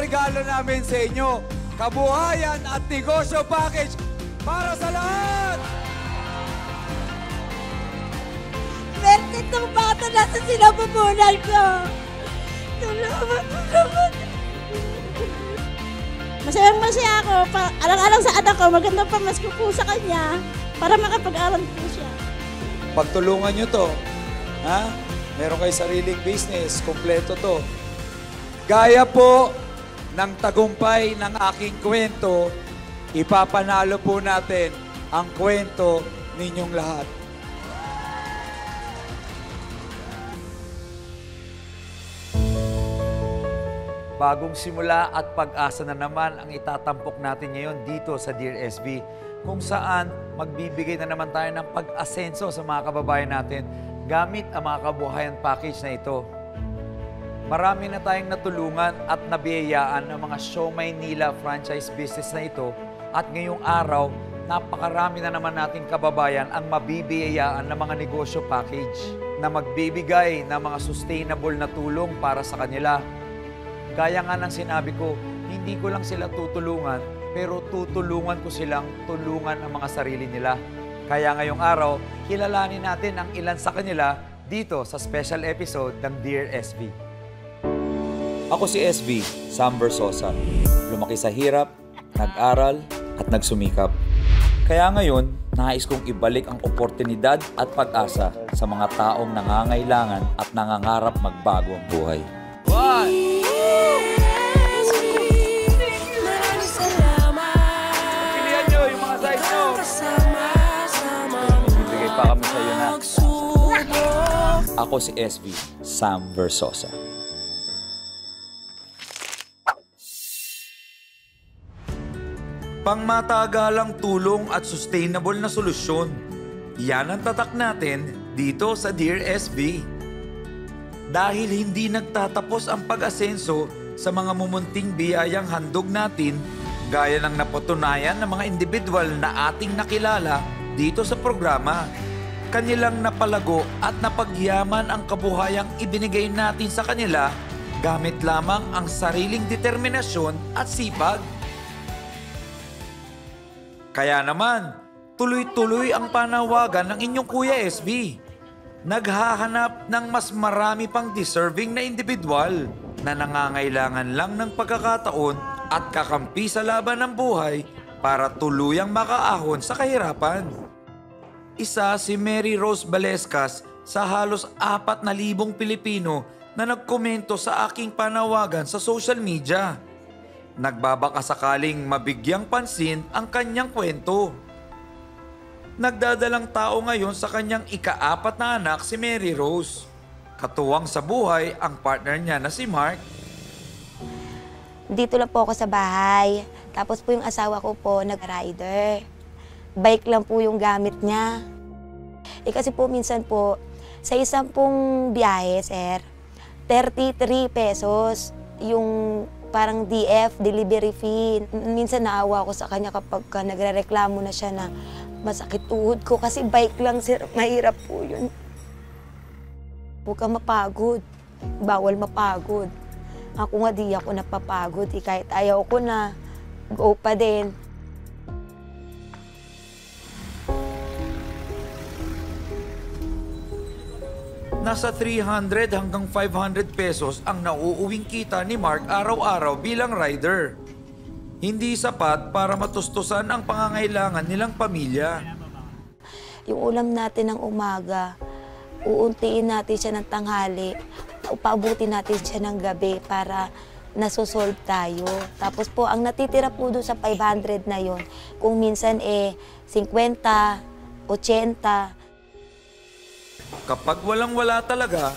regalo namin sa inyo. Kabuhayan at negosyo package para sa lahat! Swerte itong bata na sa sinapupunan ko. Salamat. Masayang-masaya ako. Alang-alang sa anak ko, magandang pamasko po sa kanya para makapag-aral po siya. Pagtulungan nyo to. Ha? Meron kayo sariling business. Kompleto to. Gaya po ng tagumpay ng aking kwento, ipapanalo po natin ang kwento ninyong lahat. Bagong simula at pag-asa na naman ang itatampok natin ngayon dito sa Dear SB, kung saan magbibigay na naman tayo ng pag-asenso sa mga kababayan natin gamit ang mga kabuhayan package na ito. Marami na tayong natulungan at nabiyayaan ng mga Show Maynila franchise business na ito at ngayong araw, napakarami na naman nating kababayan ang mabibiyayaan ng mga negosyo package na magbibigay ng mga sustainable na tulong para sa kanila. Gaya nga ng sinabi ko, hindi ko lang sila tutulungan, pero tutulungan ko silang tulungan ang mga sarili nila. Kaya ngayong araw, kilalanin natin ang ilan sa kanila dito sa special episode ng Dear SB. Ako si SB, Sam Versosa. Lumaki sa hirap, nag-aral, at nagsumikap. Kaya ngayon, nais kong ibalik ang oportunidad at pag-asa sa mga taong nangangailangan at nangangarap magbago ang buhay. Pilihan nyo yung mga size nyo. Bibigay pa kami sa iyo na. Ako si SB, Sam Versosa. Pangmatagalang tulong at sustainable na solusyon. Yan ang tatak natin dito sa Dear SB. Dahil hindi nagtatapos ang pag-asenso sa mga mumunting biyayang handog natin, gaya ng napatunayan ng mga individual na ating nakilala dito sa programa. Kanilang napalago at napagyaman ang kabuhayang ibinigay natin sa kanila gamit lamang ang sariling determinasyon at sipag. Kaya naman, tuloy-tuloy ang panawagan ng inyong Kuya SB. Naghahanap ng mas marami pang deserving na individual na nangangailangan lang ng pagkakataon at kakampi sa laban ng buhay para tuluyang makaahon sa kahirapan. Isa si Mary Rose Balescas sa halos 4,000 Pilipino na nagkomento sa aking panawagan sa social media. Nagbabaka sakaling mabigyang pansin ang kanyang kwento. Nagdadalang tao ngayon sa kanyang ika-4 na anak si Mary Rose. Katuwang sa buhay ang partner niya na si Mark. Dito lang po ako sa bahay. Tapos po yung asawa ko po nag-rider. Bike lang po yung gamit niya. Kasi po minsan po, sa isang pong biyahe, sir, 33 pesos yung parang DF, delivery fee. Minsan naawa ko sa kanya kapag nagre-reklamo na siya na masakit tuhod ko kasi bike lang, sir. Mahirap po yun. Huwag kang mapagod. Bawal mapagod. Ako nga di ako napapagod. Kahit ayaw ko na, go pa din. Nasa 300 hanggang 500 pesos ang nauuwing kita ni Mark araw-araw bilang rider. Hindi sapat para matustusan ang pangangailangan nilang pamilya. Yung ulam natin ng umaga, uuntiin natin siya ng tanghali, paabutin natin siya ng gabi para nasusolve tayo. Tapos po, ang natitira po doon sa 500 na yon, kung minsan 50, 80. Kapag walang-wala talaga,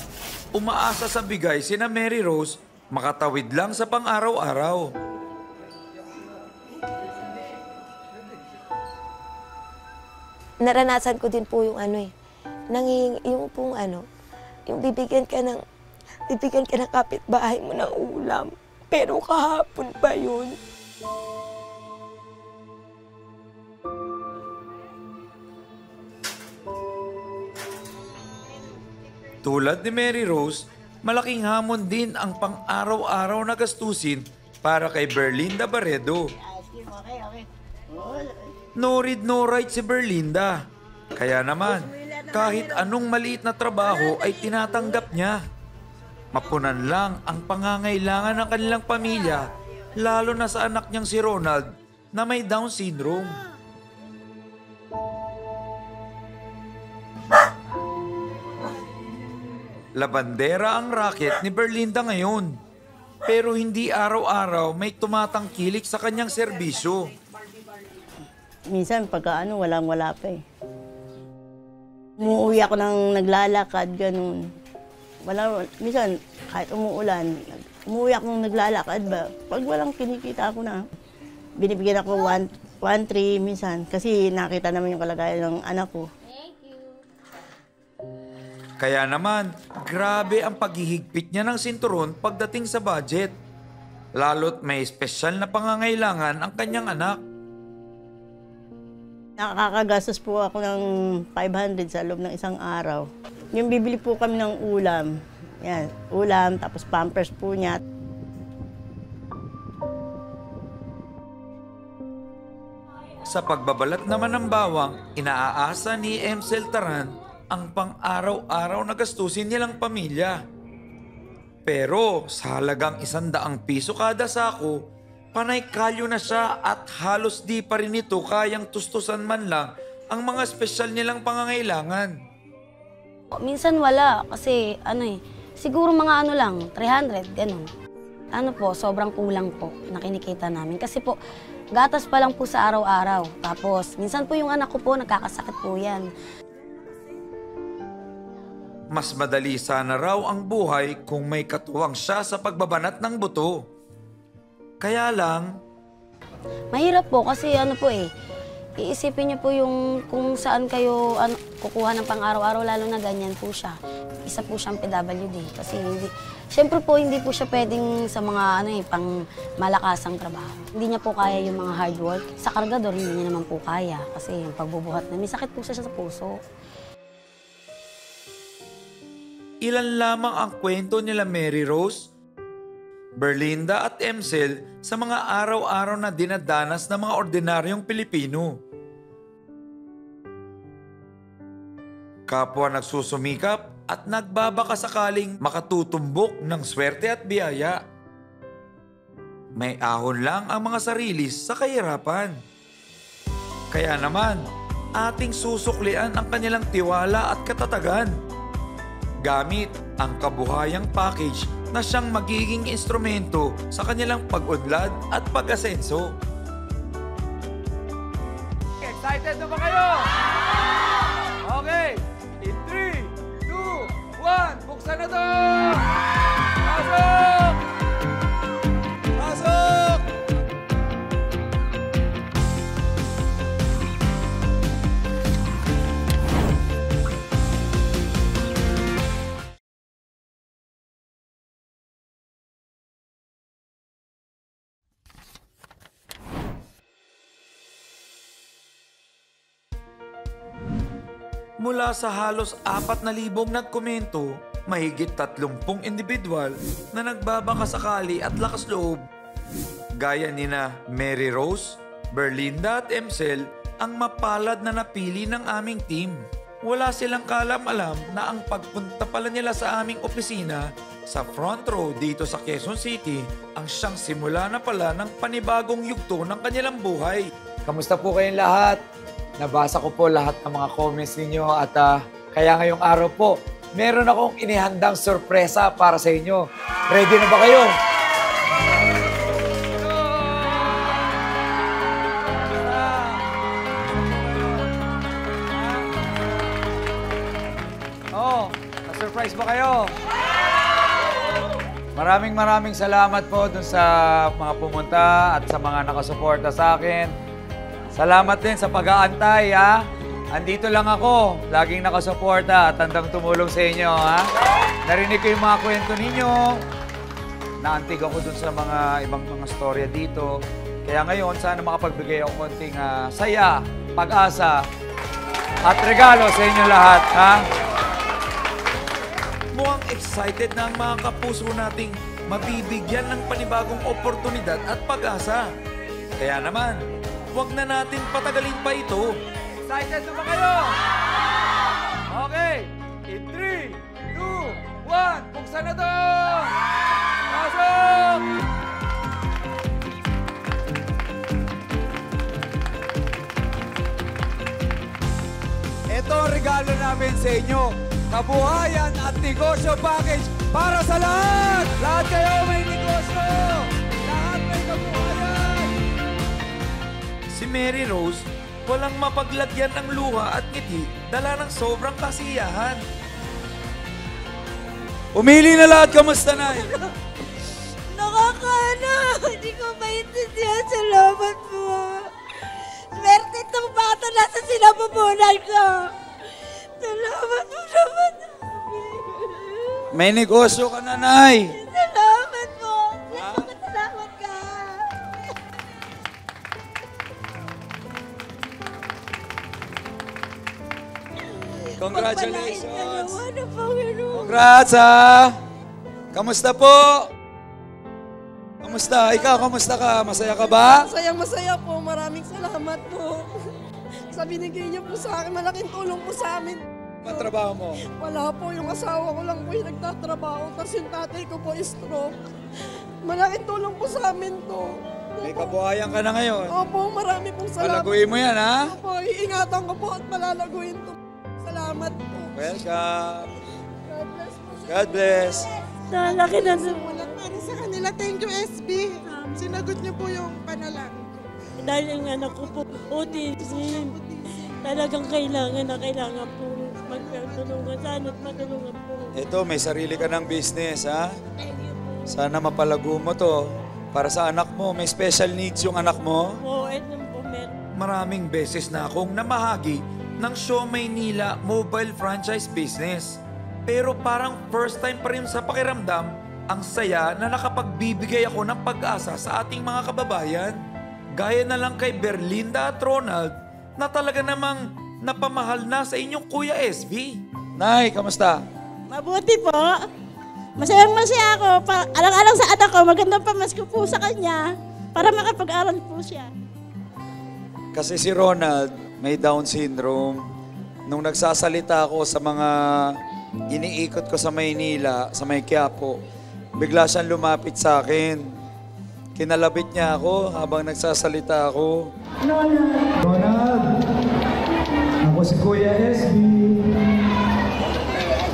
umaasa sa bigay sina Mary Rose, makatawid lang sa pang-araw-araw. Naranasan ko din po yung yung bibigyan ka ng kapitbahay mo ng ulam. Pero kahapon pa yun. Tulad ni Mary Rose, malaking hamon din ang pang-araw-araw na gastusin para kay Berlinda Barredo. No read, no write si Berlinda. Kaya naman, kahit anong maliit na trabaho ay tinatanggap niya. Mapunan lang ang pangangailangan ng kanilang pamilya, lalo na sa anak niyang si Ronald na may Down syndrome. Labandera ang racket ni Berlinda ngayon. Pero hindi araw-araw may tumatangkilik sa kanyang serbisyo. Minsan pagka walang-wala pa eh. Umuwi ako ng naglalakad, ganun. Minsan kahit umuulan, umuwi ako ng naglalakad ba. Pag walang kinikita ako na, binibigyan ako 1-3 minsan. Kasi nakita naman yung kalagayan ng anak ko. Kaya naman, grabe ang paghihigpit niya ng sinturon pagdating sa budget. Lalo't may espesyal na pangangailangan ang kanyang anak. Nakakagastos po ako ng 500 sa loob ng isang araw. Yung bibili po kami ng ulam. Yan, ulam, tapos pampers po niya. Sa pagbabalat naman ng bawang, inaaasa ni Emsel Taran ang pang-araw-araw na gastusin nilang pamilya. Pero sa halagang 100 piso kada sako, panay kalyo na siya at halos di pa rin ito kayang tustusan man lang ang mga espesyal nilang pangangailangan. Minsan wala kasi siguro mga lang, 300, ganun. Sobrang kulang po na kinikita namin. Kasi po, gatas pa lang po sa araw-araw. Tapos, minsan po yung anak ko po, nagkakasakit po yan. Mas madali sana raw ang buhay kung may katuwang siya sa pagbabanat ng buto. Kaya lang, Mahirap po kasi iisipin niyo po yung kung saan kayo kukuha ng pang-araw-araw, lalo na ganyan po siya. Isa po siyang PWD kasi siyempre po hindi po siya pwedeng sa mga pang malakasang trabaho. Hindi niya po kaya yung mga hard work. Sa kargador, hindi niya naman po kaya kasi yung pagbubuhat na may sakit po siya sa puso. ilan lamang ang kwento nila Mary Rose, Berlinda at Emsel sa mga araw-araw na dinadanas ng mga ordinaryong Pilipino. Kapwa nagsusumikap at nagbabaka sakaling makatutumbok ng swerte at biyaya. May ahon lang ang mga sarilis sa kahirapan. Kaya naman, ating susuklian ang kanilang tiwala at katatagan gamit ang kabuhayang package na siyang magiging instrumento sa kanilang pag-unlad at pag-asenso. Excited na ba kayo? Okay, in 3, 2, 1, buksan na to! Pasok! Pasok! Mula sa halos 4,000 nagkomento, mahigit 30 individual na nagbabaka sakali at lakas loob. Gaya nina Mary Rose, Berlinda at Emsel ang mapalad na napili ng aming team. Wala silang kaalam-alam na ang pagpunta pala nila sa aming opisina sa front row dito sa Quezon City ang siyang simula na pala ng panibagong yugto ng kanilang buhay. Kamusta po kayong lahat? Nabasa ko po lahat ng mga comments ninyo at kaya ngayong araw po, meron akong inihandang sorpresa para sa inyo. Ready na ba kayo? Na-surprise ba kayo? Maraming salamat po dun sa mga pumunta at sa mga nakasuporta sa akin. Salamat din sa pag-aantay, ha? Andito lang ako. Laging nakasuporta at handang tumulong sa inyo, ha? Narinig ko yung mga kwento ninyo. Naantig ako dun sa mga ibang mga storya dito. Kaya ngayon, sana makapagbigay ako konting saya, pag-asa, at regalo sa inyo lahat, ha? Mukhang excited na ang mga kapuso nating mabibigyan ng panibagong oportunidad at pag-asa. Kaya naman, huwag na natin patagalin pa ito. Excited na ba kayo? Okay, in 3, 2, 1, buksan na to! Pasok! Ito ang regalo namin sa inyo. Kabuhayan at negosyo package para sa lahat! Lahat kayo may negosyo! Lahat may kabuhayan! Si Mary Rose, walang mapaglagyan ng luha at ngiti, dala ng sobrang kasiyahan. Umili na lahat, kamusta na? Nakakana! Hindi ko maintindihan. Salamat po. Swerte itong bata na sa sinapupunan ko. Salamat po naman. May negosyo ka na, Nay. Salamat po. Salamat ka. Congratulations! Ano po, Panginoon? Congrats, ha! Kamusta po? Kamusta? Ikaw, kamusta ka? Masaya ka ba? Masaya po. Maraming salamat po. Sa binigay niyo po sa akin, malaking tulong po sa amin. Anong trabaho mo? Wala po, yung asawa ko lang po yung nagtatrabaho. Tapos yung tatay ko po is stroke. Malaking tulong po sa amin to. May kabuhayan ka na ngayon. Opo, marami pong salamat. Palaguin mo yan, ha? Opo, iingatan ko po at palalaguin to. Salamat po. Welcome. God bless po. God bless. Nalaki na sumulat para sa kanila. Thank you, SB. Sinagot niyo po yung panalangin ko. Dahil ang anak ko po, autism, talagang kailangan po magtulungan. Sana't matulungan po. Ito, may sarili ka ng business, ha? Sana mapalago mo to. Para sa anak mo, may special needs yung anak mo. Oo, ito po, meron. Maraming beses na akong namahagi ng Show Maynila Mobile Franchise Business. Pero parang first time pa rin sa pakiramdam, ang saya na nakapagbibigay ako ng pag-asa sa ating mga kababayan. Gaya na lang kay Berlinda at Ronald na talaga namang napamahal na sa inyong Kuya SB. Nay, kamusta? Mabuti po. Masayang-masaya ako. Alang-alang sa anak ko, magandang pamasko po sa kanya para makapag-aral po siya. Kasi si Ronald may Down syndrome. Nung nagsasalita ako sa mga iniikot ko sa Maynila, sa may Quiapo, bigla siyang lumapit sa akin. Kinalabit niya ako habang nagsasalita ako. Ronald, ako si Kuya SB.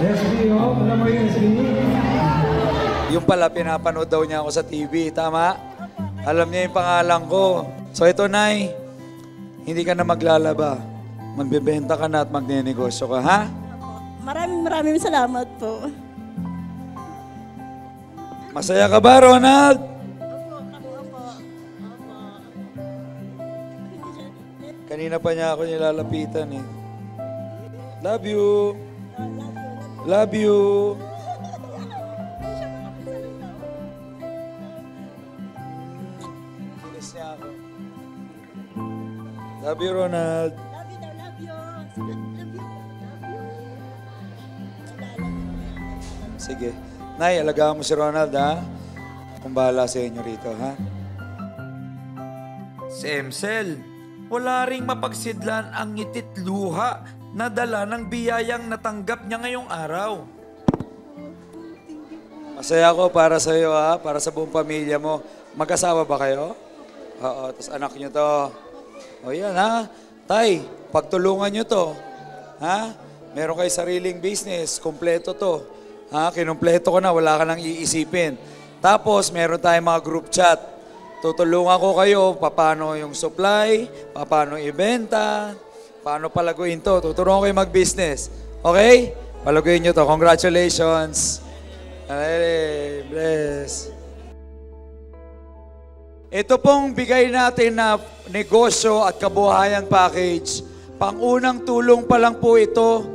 SB, oh, alam mo yung SB? Yung pala, pinapanood daw niya ako sa TV, tama? Alam niya yung pangalan ko. So ito, Nay, hindi ka na maglalaba. Magbebenta ka na at magnenegosyo ka, ha? Maraming salamat po. Masaya ka ba, Ronald? Kanina pa niya ako nilalapitan eh. Love you. Love you. Kinis niya ako. Love you, Ronald. Sige. Nay, alagaan mo si Ronald, ha? Kung bahala sa inyo rito, ha? Si Emsel, wala ring mapagsidlan ang ngitit luha na dala ng biyayang natanggap niya ngayong araw. Masaya ako para sa iyo, ha? Para sa buong pamilya mo. Mag-asawa ba kayo? Oo, tapos anak niyo to. O yan, ha? Tay, pagtulungan niyo to. Ha? Meron kayo sariling business, kompleto to. Ha? Kinumpleto ko na, wala ka nang iisipin. Tapos, meron tayong mga group chat. Tutulungan ko kayo, paano yung supply, paano ibenta, paano palaguin to. Tuturuan ko kayo mag-business. Okay? Palaguin nyo to. Congratulations. Ay, bless. Ito pong bigay natin na negosyo at kabuhayan package. Pangunang tulong pa lang po ito.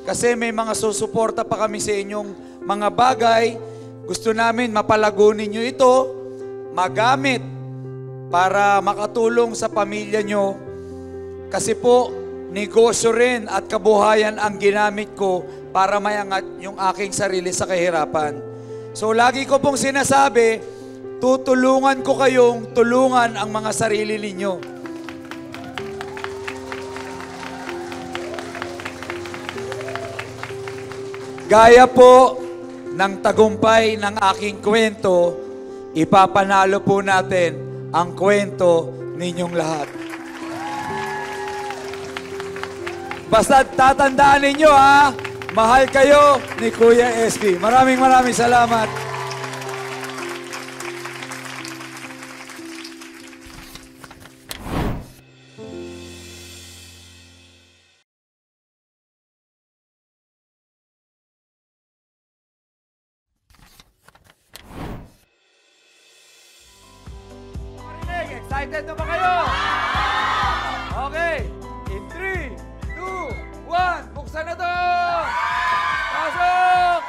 Kasi may mga susuporta pa kami sa inyong mga bagay. Gusto namin mapalago ninyo ito, magamit para makatulong sa pamilya nyo. Kasi po, negosyo rin at kabuhayan ang ginamit ko para mayangat yung aking sarili sa kahirapan. So lagi ko pong sinasabi, tutulungan ko kayong tulungan ang mga sarili ninyo. Gaya po ng tagumpay ng aking kwento, ipapanalo po natin ang kwento ninyong lahat. Basta tatandaan ninyo ha, mahal kayo ni Kuya SB. Maraming salamat. Excited na ba kayo? Okay. In 3, 2, 1, buksan na to! Pasok!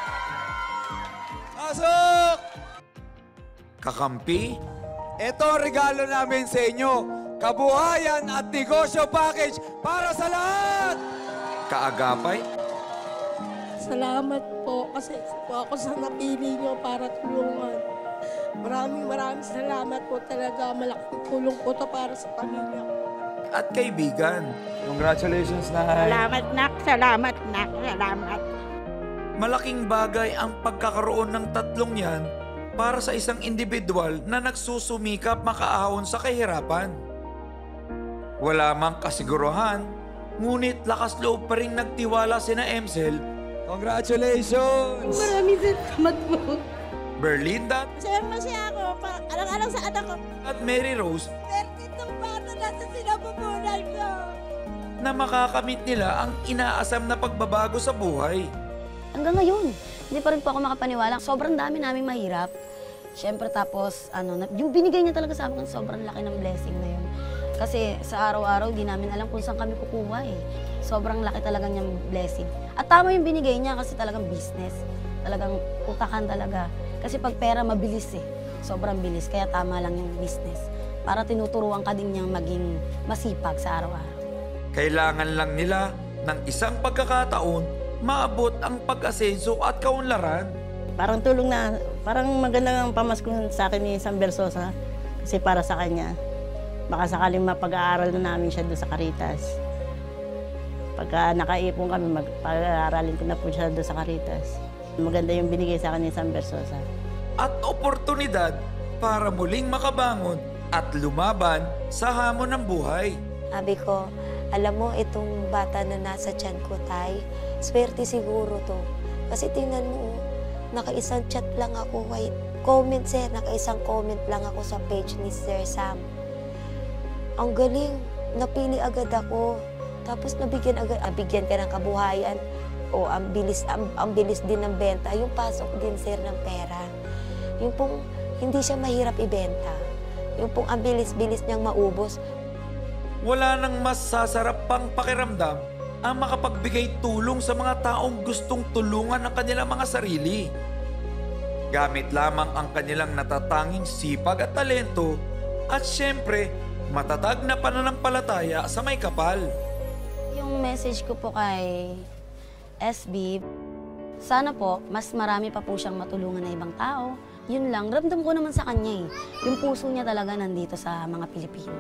Pasok! Kakampi, ito ang regalo namin sa inyo. Kabuhayan at negosyo package para sa lahat! Kaagapay, Salamat po kasi po ako sa napili niyo para tulungan. Maraming salamat po talaga. Malaking tulong po to para sa pamilya ko. at kaibigan. Congratulations, Nay. Salamat, nak. Salamat, nak. Salamat. Malaking bagay ang pagkakaroon ng tatlong yan para sa isang individual na nagsusumikap makaahon sa kahirapan. Wala mang kasiguruhan, ngunit lakas loob pa rin nagtiwala sina Emsel. Congratulations! Maraming salamat po. Berlinda Masaya ako. Alang-alang sa anak ko. at Mary Rose Swerte itong bata na sa sinapupunan ko. na makakamit nila ang inaasam na pagbabago sa buhay. Hanggang ngayon, hindi pa rin po ako makapaniwala. Sobrang dami naming mahirap. Siyempre tapos, yung binigay niya talaga sa amin, sobrang laki ng blessing na yun. Kasi sa araw-araw, di namin alam kung saan kami kukuha eh. Sobrang laki talaga niyang blessing. At tama yung binigay niya kasi talagang business. Talagang utakan talaga. Kasi pag pera, mabilis eh. Sobrang bilis, kaya tama lang yung business. Para tinuturuan ka din niyang maging masipag sa araw-araw. Kailangan lang nila ng isang pagkakataon maabot ang pag-asenso at kaunlaran. Parang tulong na, parang magandang pamasko sa akin ni Sam Versosa kasi para sa kanya. Baka sakaling mapag-aaral na namin siya doon sa Caritas. Pagka nakaipon kami, pag-aaralin ko na po siya doon sa Caritas. Maganda yung binigay sa akin ni Sam Versosa. At oportunidad para muling makabangon at lumaban sa hamon ng buhay. Sabi ko, alam mo, itong bata na nasa tiyan ko, Tay, swerte siguro to. Kasi tingnan mo, nakaisang chat lang ako, comment sir, nakaisang comment lang ako sa page ni Sir Sam. Ang galing, napili agad ako. Tapos bigyan ka ng kabuhayan. O ang bilis din ng benta. Yung pasok din, sir, ng pera. Yung pong hindi siya mahirap ibenta. Yung pong ang bilis-bilis niyang maubos. Wala nang mas sasarap pang pakiramdam ang makapagbigay tulong sa mga taong gustong tulungan ang kanilang mga sarili. Gamit lamang ang kanilang natatanging sipag at talento at syempre, matatag na pananampalataya sa may kapal. Yung message ko po kay SB, sana po, mas marami pa po siyang matulungan na ibang tao. Yun lang, ramdam ko naman sa kanya eh. Yung puso niya talaga nandito sa mga Pilipino.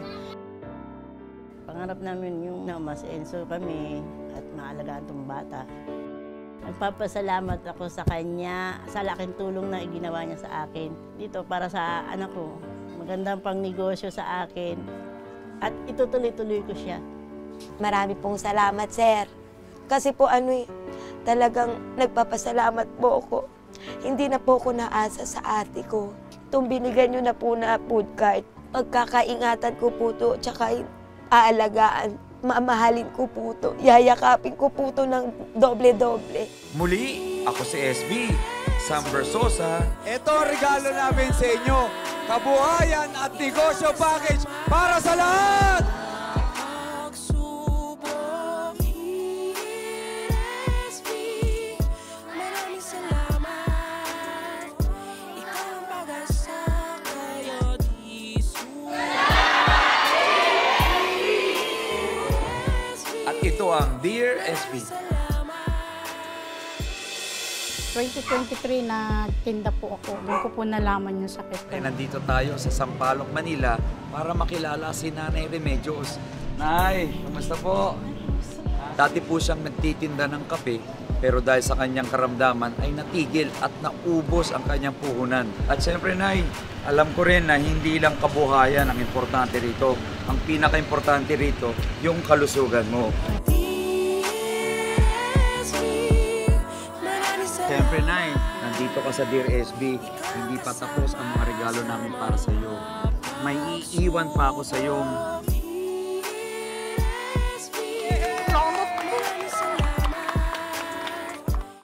Pangarap namin yung mas enso kami at maalagaan itong bata. Nagpapasalamat ako sa kanya, sa laking tulong na iginawa niya sa akin. Dito para sa anak ko, magandang pang negosyo sa akin at itutuloy-tuloy ko siya. Marami pong salamat, sir. Kasi po talagang nagpapasalamat po ako. Hindi na po ako naasa sa ate ko. Itong binigyan nyo na po na food cart, pagkakaingatan ko po to, tsaka aalagaan, mamahalin ko po to, yayakapin ko po to ng doble-doble. Muli, ako si SB, Sam Versosa. Ito ang regalo namin sa inyo, kabuhayan at negosyo package para sa lahat! Ito ang Dear SB. 2023 na tinda po ako. Doon ko po nalaman yung sakit ko. Ay, nandito tayo sa Sampaloc, Manila para makilala si Nanay Remedios. Nay, kumusta po? Dati po siyang nagtitinda ng kape, pero dahil sa kanyang karamdaman ay natigil at naubos ang kanyang puhunan. At syempre, Nay, alam ko rin na hindi lang kabuhayan ang importante rito. Ang pinaka-importante rito, yung kalusugan mo. Siyempre, Nay, nandito ka sa Dear SB. Hindi pa tapos ang mga regalo namin para sa iyo. May iiwan pa ako sa iyong